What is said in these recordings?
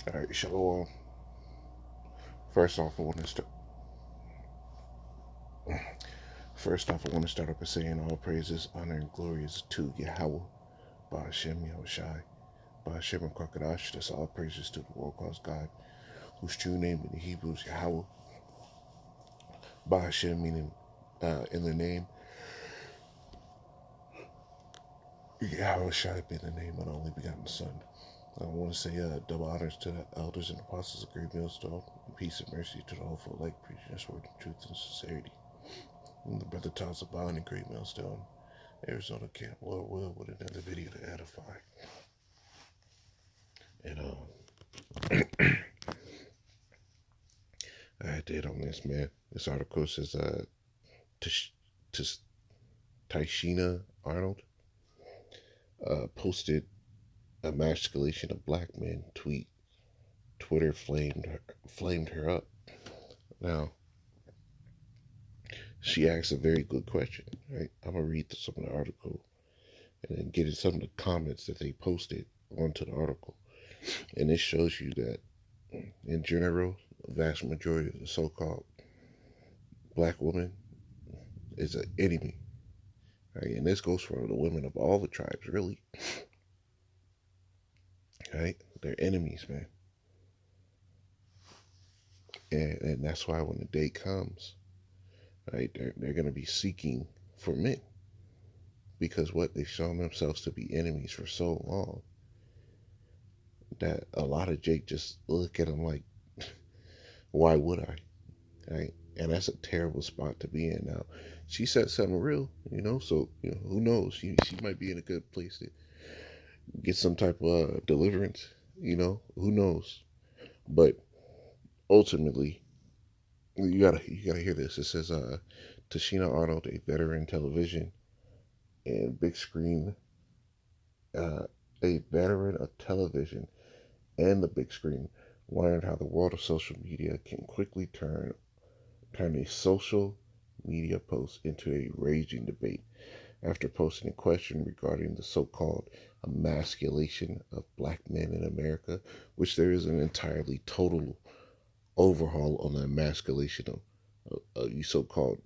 All right, shalom. First off, I want to start. First off, I want to start up by saying all praises, honor, and glory is to Yahweh, Ba'ashem Yahushai, Ba'ashem and Kwakadash. That's all praises to the world class God, whose true name in the Hebrew is Yahweh, Ba'ashem meaning in the name, Yahushai being the name of the only begotten Son. I want to say double honors to the elders and apostles of Great Millstone, and peace and mercy to the whole full like preaching this word in truth and sincerity. And the brother Toss Abound in Great Millstone, Arizona Camp, Lord will, with another video to edify. And I did on this, man. This article says Tish, Tish, Tishina Arnold posted emasculation of black men tweet. Twitter flamed her up. Now she asked a very good question. Right, I'm gonna read some of the article and then get into some of the comments that they posted onto the article. And this shows you that, in general, the vast majority of the so-called black woman is an enemy. Right? And this goes for the women of all the tribes, really. Right? They're enemies, man. And that's why when the day comes, right, they're going to be seeking for men. Because what? They've shown themselves to be enemies for so long that a lot of Jake just look at them like, why would I? Right? And that's a terrible spot to be in. Now, she said something real, so, who knows? She might be in a good place to get some type of deliverance, who knows? But ultimately, you gotta hear this. It says Tashina Arnold, a veteran television and big screen, uh, a veteran of television and the big screen, learned how the world of social media can quickly turn a social media post into a raging debate after posting a question regarding the so-called emasculation of black men in America, which there is an entirely total overhaul on the emasculation of you so-called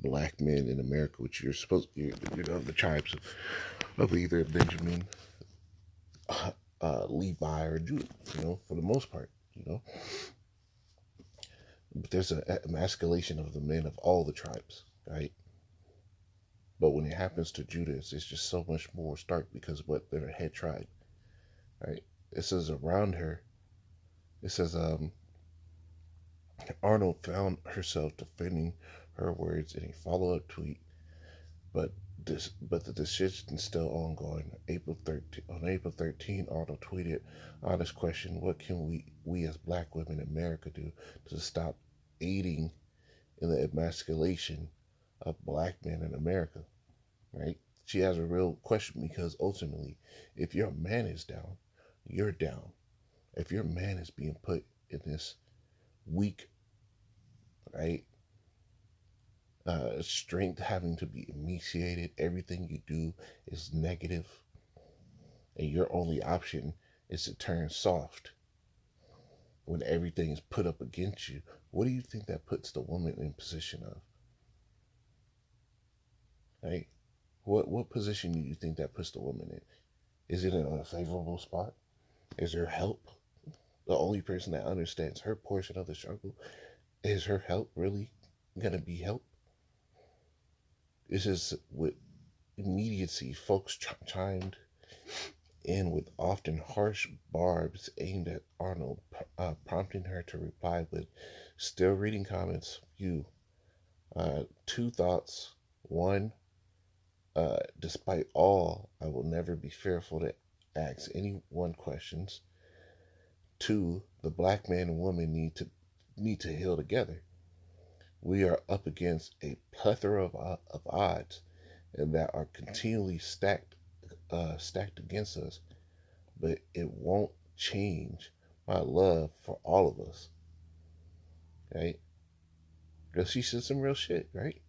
black men in America, which you're the tribes of either Benjamin, Levi, or Judah, for the most part, But there's an emasculation of the men of all the tribes, right? But when it happens to Judah, it's just so much more stark because what they're a head tribe, right? It says around her, it says Arnold found herself defending her words in a follow-up tweet, but the decision is still ongoing. On April 13, Arnold tweeted, "Honest question: What can we as Black women in America do to stop aiding in the emasculation of Black men in America?" Right? She has a real question because ultimately, if your man is down, you're down. If your man is being put in this weak, right, strength having to be emaciated, everything you do is negative, and your only option is to turn soft when everything is put up against you, what do you think that puts the woman in position of? Right? What position do you think that puts the woman in? Is it in a favorable spot? Is there help? The only person that understands her portion of the struggle, is her help really gonna be help? This is with immediacy, folks chimed in with often harsh barbs aimed at Arnold, prompting her to reply with, "Still reading comments. You, two thoughts. One, despite all, I will never be fearful to ask anyone questions. Two, the black man and woman need to heal together. We are up against a plethora of odds, and that are continually stacked against us. But it won't change my love for all of us." Right? Because she said some real shit, right?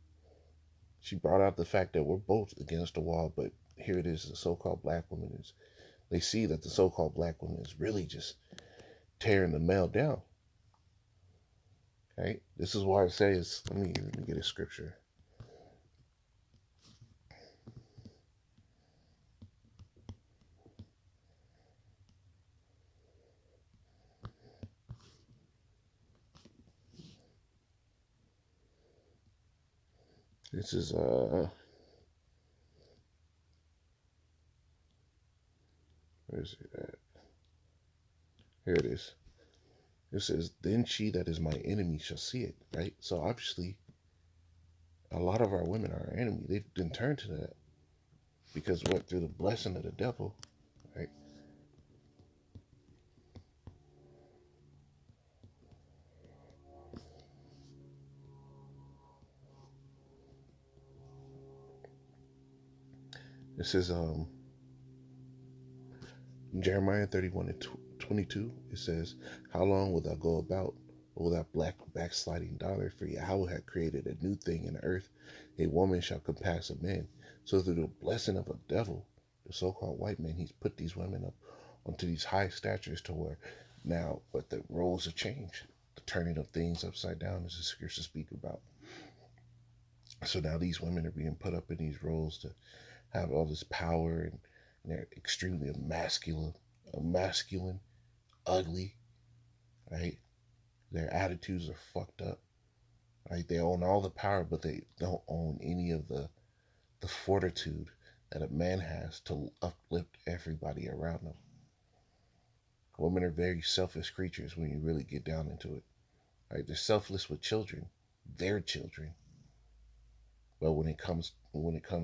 She brought out the fact that we're both against the wall, but here it is, the so-called black woman is. They see that the so-called black woman is really just tearing the male down. Right? This is why it says, let me get a scripture. This is where is it at? Here it is. It says, "Then she that is my enemy shall see it." Right? So obviously, a lot of our women are our enemy. They've been turned to that because what through the blessing of the devil, right? It says, Jeremiah 31 and 22, it says, "How long will thou go about, O thou black backsliding daughter? For Yahweh hath created a new thing in the earth. A woman shall compass a man." So through the blessing of a devil, the so-called white man, he's put these women up onto these high statures to where now, but the roles have changed. The turning of things upside down, as the scriptures speak about. So now these women are being put up in these roles to have all this power, and they're extremely masculine, ugly, right? Their attitudes are fucked up, right? They own all the power, but they don't own any of the fortitude that a man has to uplift everybody around them. Women are very selfish creatures when you really get down into it, right? They're selfless with children, their children, but when it comes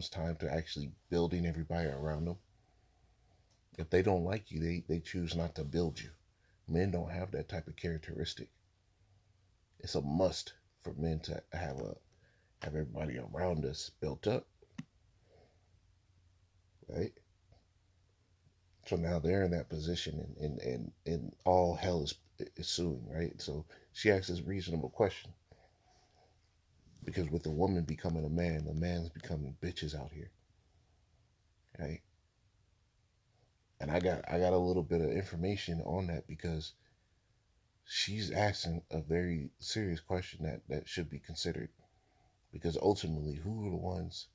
time to actually building everybody around them, if they don't like you, they choose not to build you. Men don't have that type of characteristic. It's a must for men to have everybody around us built up, right? So now they're in that position, and all hell is suing, right? So she asks this reasonable question because with a woman becoming a man, the man's becoming bitches out here, right? And I got a little bit of information on that because she's asking a very serious question that should be considered because ultimately, who are the ones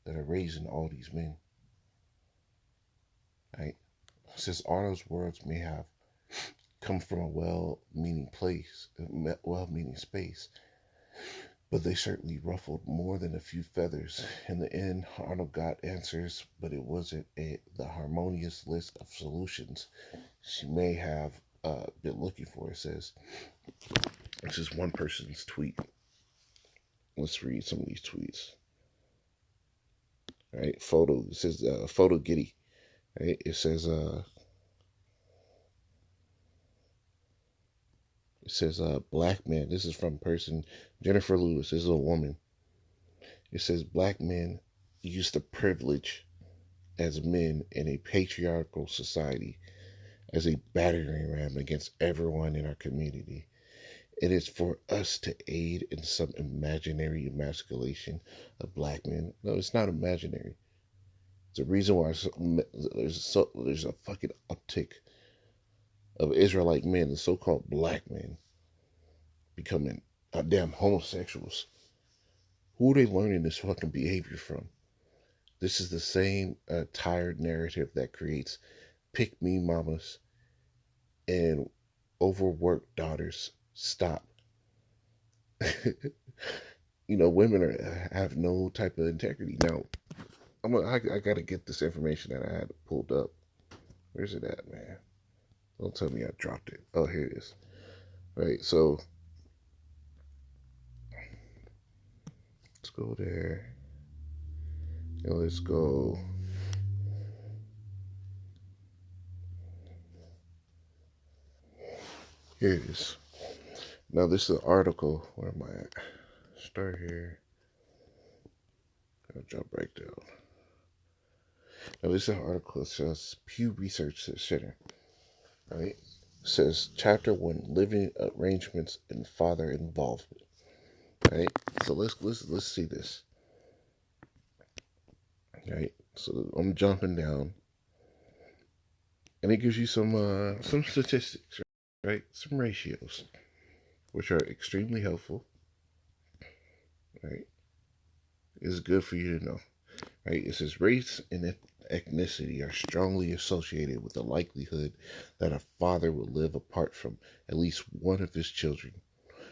that are raising all these men, right? Since all those words may have come from a well-meaning place, a well-meaning space, but they certainly ruffled more than a few feathers. In the end, Arnold got answers, but it wasn't the harmonious list of solutions she may have been looking for. It says, this is one person's tweet. Let's read some of these tweets. Right, photo. It says photo giddy. Right, it says black man. This is from person Jennifer Lewis. This is a woman. It says black men use the privilege as men in a patriarchal society as a battering ram against everyone in our community. It is for us to aid in some imaginary emasculation of black men. No, it's not imaginary. It's a reason why there's a fucking uptick of Israelite men, the so-called black men, becoming damn homosexuals. Who are they learning this fucking behavior from? This is the same tired narrative that creates pick me mamas and overworked daughters. Stop. Women have no type of integrity. Now, I got to get this information that I had pulled up. Where's it at, man? Don't tell me I dropped it. Oh, here it is. Right. So let's go there. And let's go. Here it is. Now this is an article. Where am I at? Start here. I'll jump right down. Now this is an article that says Pew Research Center. Right. It says Chapter 1: Living Arrangements and Father Involvement. Right. So let's see this. Right. So I'm jumping down, and it gives you some statistics. right? Some ratios, which are extremely helpful, right? It's good for you to know, right? It says race and ethnicity are strongly associated with the likelihood that a father will live apart from at least one of his children,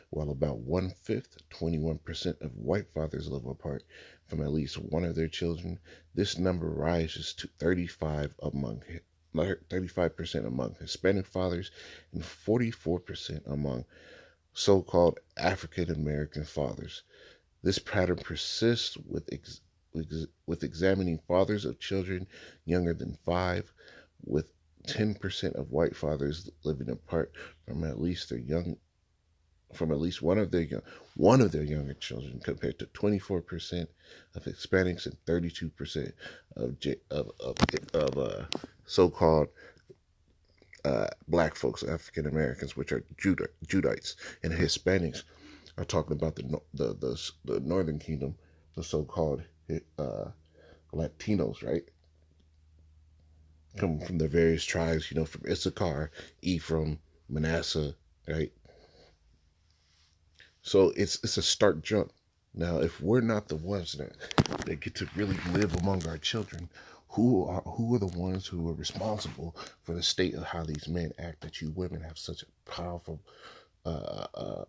while about one fifth, 21% of white fathers live apart from at least one of their children. This number rises to 35% among Hispanic fathers and 44% among so-called African American fathers. This pattern persists with examining fathers of children younger than 5, with 10% of white fathers living apart from at least their young from at least one of their younger children, compared to 24% of Hispanics and 32% of so-called black folks, African Americans, which are Judites, and Hispanics are talking about the Northern Kingdom, the so-called uh, Latinos, right? Come from the various tribes, from Issachar, Ephraim, Manasseh, right? So it's a stark jump. Now, if we're not the ones that get to really live among our children, who are the ones who are responsible for the state of how these men act that you women have such a powerful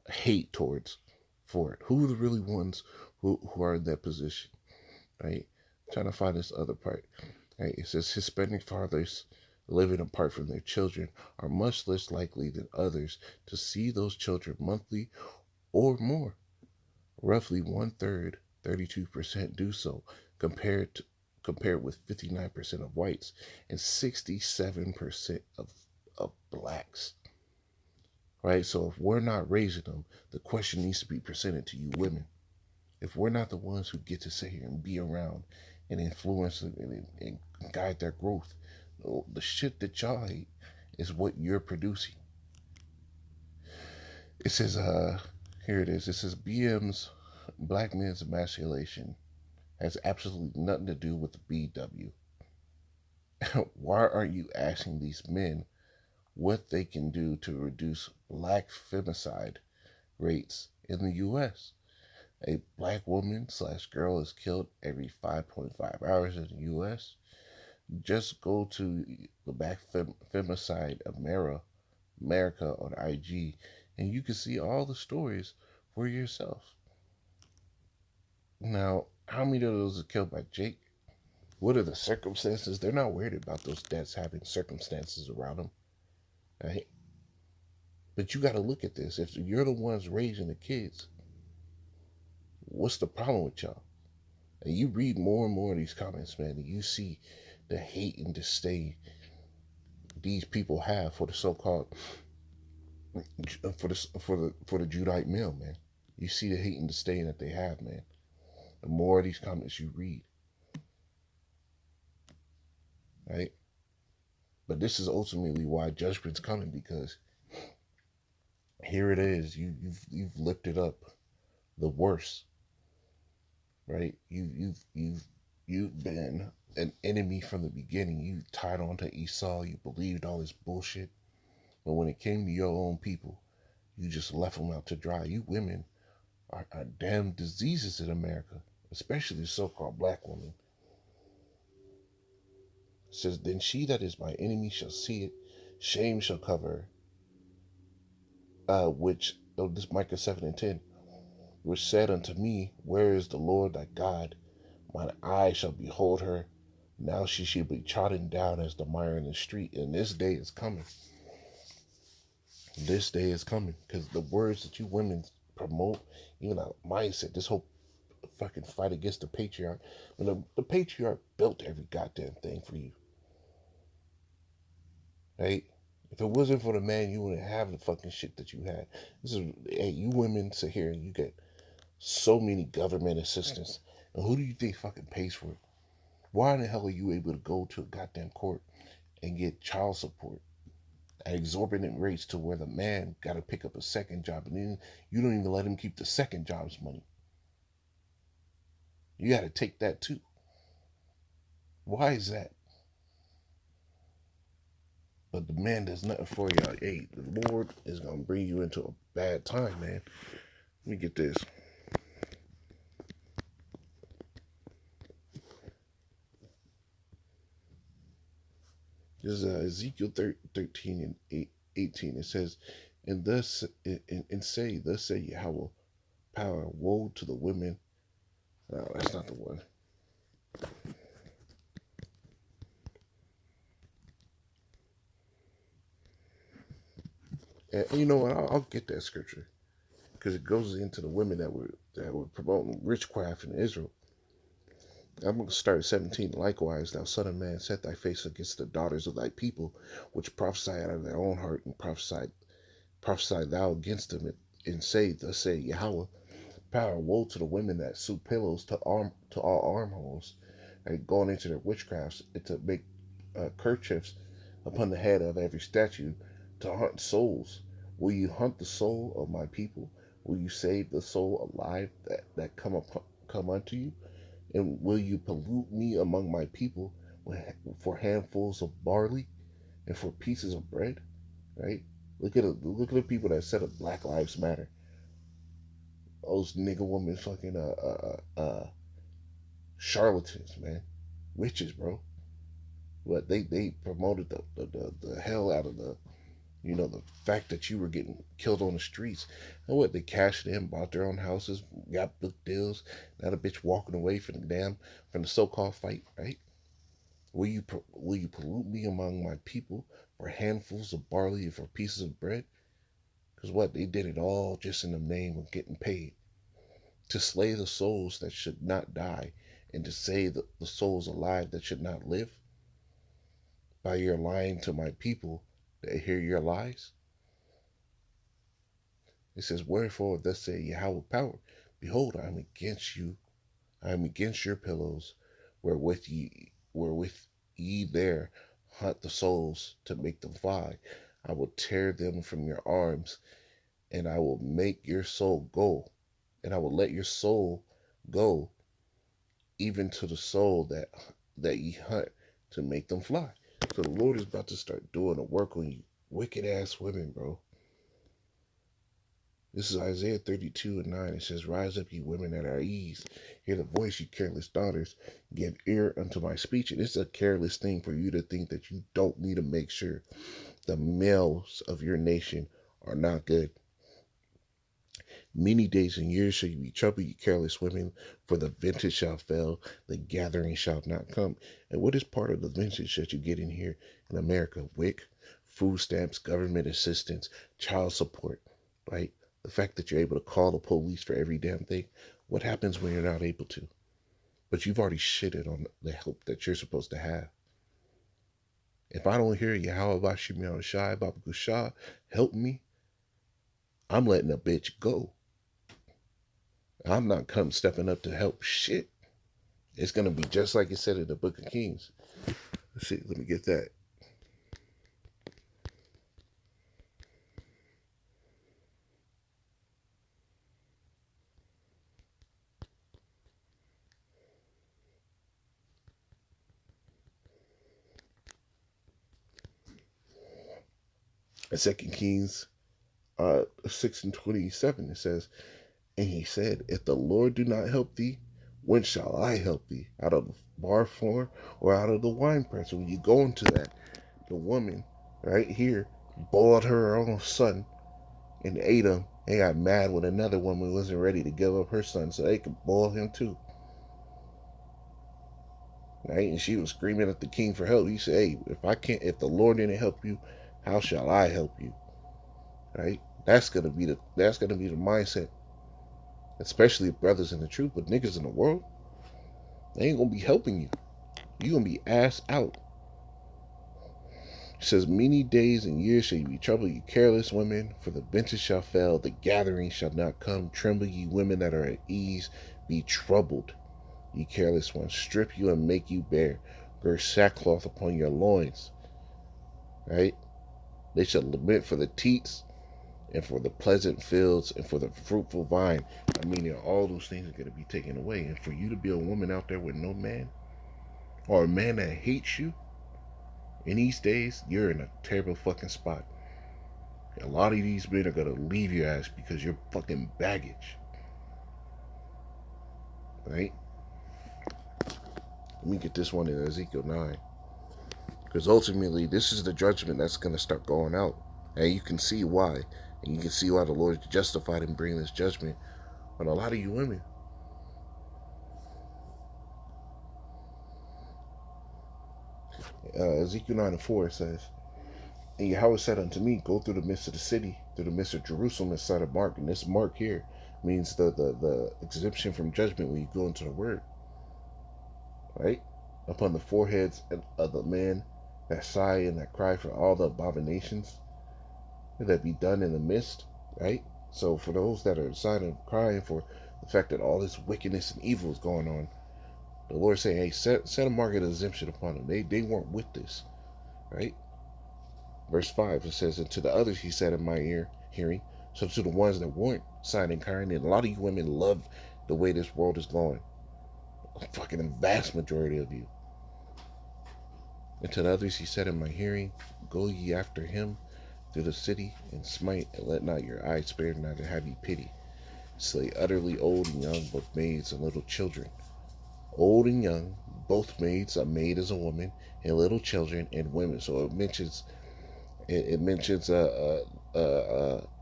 hate towards for it? Who are the really ones who are in that position, right? I'm trying to find this other part. Right? It says Hispanic fathers living apart from their children are much less likely than others to see those children monthly or more. Roughly one third, 32% do so, compared with 59% of whites and 67% of blacks. Right? So if we're not raising them, the question needs to be presented to you women. If we're not the ones who get to sit here and be around and influence and guide their growth, the shit that y'all hate is what you're producing. It says, here it is. It says BM's black men's emasculation has absolutely nothing to do with the BW. Why aren't you asking these men what they can do to reduce black femicide rates in the U.S.? A black woman / girl is killed every 5.5 hours in the U.S. Just go to the Black Femicide America on IG, and you can see all the stories for yourself. Now, how many of those are killed by Jake? What are the circumstances? They're not worried about those deaths having circumstances around them, right? But you got to look at this. If you're the ones raising the kids, what's the problem with y'all? And you read more and more of these comments, man, and you see the hate and disdain these people have for the so-called for the Judite male, man. You see the hate and disdain that they have, man. The more of these comments you read, right? But this is ultimately why judgment's coming, because here it is. You've lifted up the worst, right? You've been an enemy from the beginning. You tied on to Esau. You believed all this bullshit, but when it came to your own people, you just left them out to dry. You women are damn diseases in America, especially the so-called black woman. It says, then she that is my enemy shall see it, shame shall cover her. This Micah 7:10, which said unto me, where is the Lord thy God? Mine eye shall behold her. Now she shall be trodden down as the mire in the street. And this day is coming. This day is coming, because the words that you women promote, even our mindset, this whole fucking fight against the patriarch. When the patriarch built every goddamn thing for you, right? If it wasn't for the man, you wouldn't have the fucking shit that you had. Hey, you women sit here and you get so many government assistance, and who do you think fucking pays for it? Why in the hell are you able to go to a goddamn court and get child support at exorbitant rates, to where the man got to pick up a second job, and then you don't even let him keep the second job's money? You got to take that too. Why is that? But the man does nothing for y'all. Hey, the Lord is gonna bring you into a bad time, man. Let me get this. This is Ezekiel 13 and 18. It says, and say, thus say Yahweh, power, woe to the women. No, that's not the one. And you know what? I'll get that scripture because it goes into the women that were promoting witchcraft in Israel. I'm going to start at 17. Likewise, thou son of man, set thy face against the daughters of thy people, which prophesy out of their own heart, and prophesy thou against them, and say, thus say Yahweh, power, woe to the women that sew pillows to all armholes, and going into their witchcrafts, and to make kerchiefs upon the head of every statue, to hunt souls. Will you hunt the soul of my people? Will you save the soul alive that come unto you? And will you pollute me among my people for handfuls of barley and for pieces of bread? Right? Look at the people that set up Black Lives Matter. Those nigga women fucking charlatans, man, witches, bro. But they promoted the hell out of the fact that you were getting killed on the streets. And what, they cashed in, bought their own houses, got book deals. Now the bitch walking away from the so-called fight, right? Will you pollute me among my people for handfuls of barley and for pieces of bread? Because what, they did it all just in the name of getting paid to slay the souls that should not die and to save the souls alive that should not live. By your lying to my people that hear your lies. It says, wherefore thus say Yahweh power, behold, I am against you, I am against your pillows, wherewith ye there hunt the souls to make them fly. I will tear them from your arms, and I will make your soul go, and I will let your soul go, even to the soul that ye hunt to make them fly. So the Lord is about to start doing a work on you wicked ass women, bro. This is Isaiah 32 and 9. It says, rise up, ye women that are at ease. Hear the voice, ye careless daughters. Give ear unto my speech. And it's a careless thing for you to think that you don't need to make sure the males of your nation are not good. Many days and years shall you be troubled, you careless women, for the vintage shall fail, the gathering shall not come. And what is part of the vintage that you get in here in America? WIC, food stamps, government assistance, child support, right? The fact that you're able to call the police for every damn thing. What happens when you're not able to? But you've already shitted on the help that you're supposed to have. If I don't hear Yahweh Bashim Shai Baba Gusha, help me, I'm letting a bitch go. I'm not stepping up to help shit. It's going to be just like it said in the Book of Kings. Let's see. Let me get that. In 2 Kings 6 and 27, it says, and he said, if the Lord do not help thee, when shall I help thee? Out of the bar floor or out of the wine press? When you go into that, the woman right here boiled her own son and ate him and got mad when another woman wasn't ready to give up her son so they could boil him too. Right? And she was screaming at the king for help. He said, hey, if the Lord didn't help you, how shall I help you? Right? That's gonna be the mindset, especially brothers in the truth, but niggas in the world, they ain't gonna be helping you. You gonna be ass out. It says, many days and years shall you be troubled, you careless women, for the vintage shall fail, the gathering shall not come. Tremble, ye women that are at ease, be troubled, ye careless ones. Strip you and make you bare. Gird sackcloth upon your loins. Right? They shall lament for the teats and for the pleasant fields and for the fruitful vine. I mean, all those things are going to be taken away. And for you to be a woman out there with no man, or a man that hates you, In these days, you're in a terrible fucking spot. A lot of these men are gonna leave your ass because you're fucking baggage. Right? Let me get this one in Ezekiel 9. Because ultimately, this is the judgment that's gonna start going out. And you can see why. And you can see why the Lord is justified in bringing this judgment on a lot of you women. Ezekiel 9 and 4 says, And Yahweh said unto me, Go through the midst of the city, through the midst of Jerusalem, and set a mark. And this mark here means the exemption from judgment when you go into the word. Right? Upon the foreheads of the men that sigh and that cry for all the abominations that be done in the midst. Right? So for those that are sighing and crying for the fact that all this wickedness and evil is going on, the Lord saying, hey, set a mark of exemption upon them. They weren't with this. Right? Verse 5, it says, And to the others he said in my hearing, so to the ones that weren't sighing and crying, and a lot of you women love the way this world is going. A fucking vast majority of you. And to the others he said in my hearing, Go ye after him through the city, and smite, and let not your eyes spare, neither have ye pity. Slay utterly old and young, both maids and little children. Old and young, both maids, a maid is a woman, and little children and women. So it mentions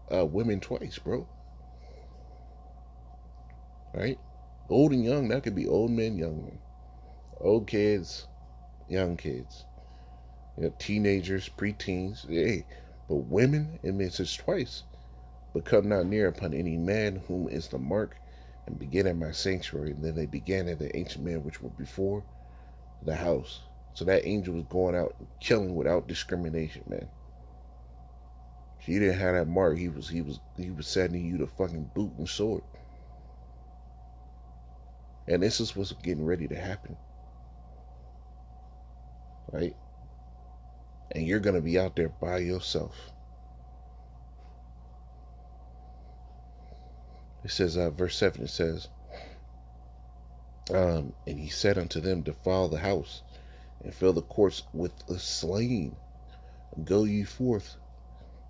women twice, bro. Right? Old and young, that could be old men, young men. Old kids, young kids. Teenagers, preteens. Hey, but women, it mentions twice. But come not near upon any man whom is the mark, and begin at my sanctuary. And then they began at the ancient men which were before the house. So that angel was going out and killing without discrimination, man. He didn't have that mark. He was sending you the fucking boot and sword. And this is what's getting ready to happen. Right? And you're gonna be out there by yourself. It says, verse 7, it says, and he said unto them, Defile the house, and fill the courts with the slain. Go ye forth.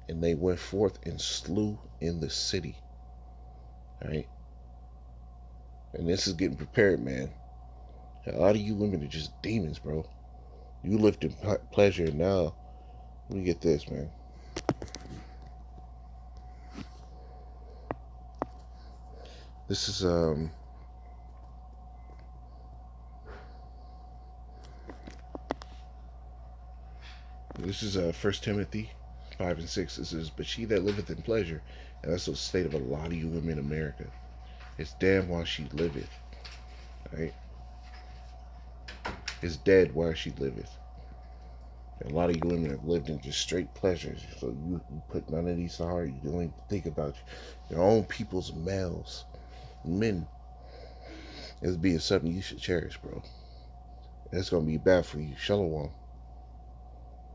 And they went forth and slew in the city. Right? And this is getting prepared, man. A lot of you women are just demons, bro. You lived in pleasure. Now, let me get this, man. This is First Timothy 5 and 6. It says, But she that liveth in pleasure, and that's the state of a lot of you women in America, is damned while she liveth. Right? Is dead while she liveth. And a lot of you women have lived in just straight pleasures. So you put none of these to heart. You don't even think about your own people's males, men, as being something you should cherish, bro. That's gonna be bad for you. Shalom.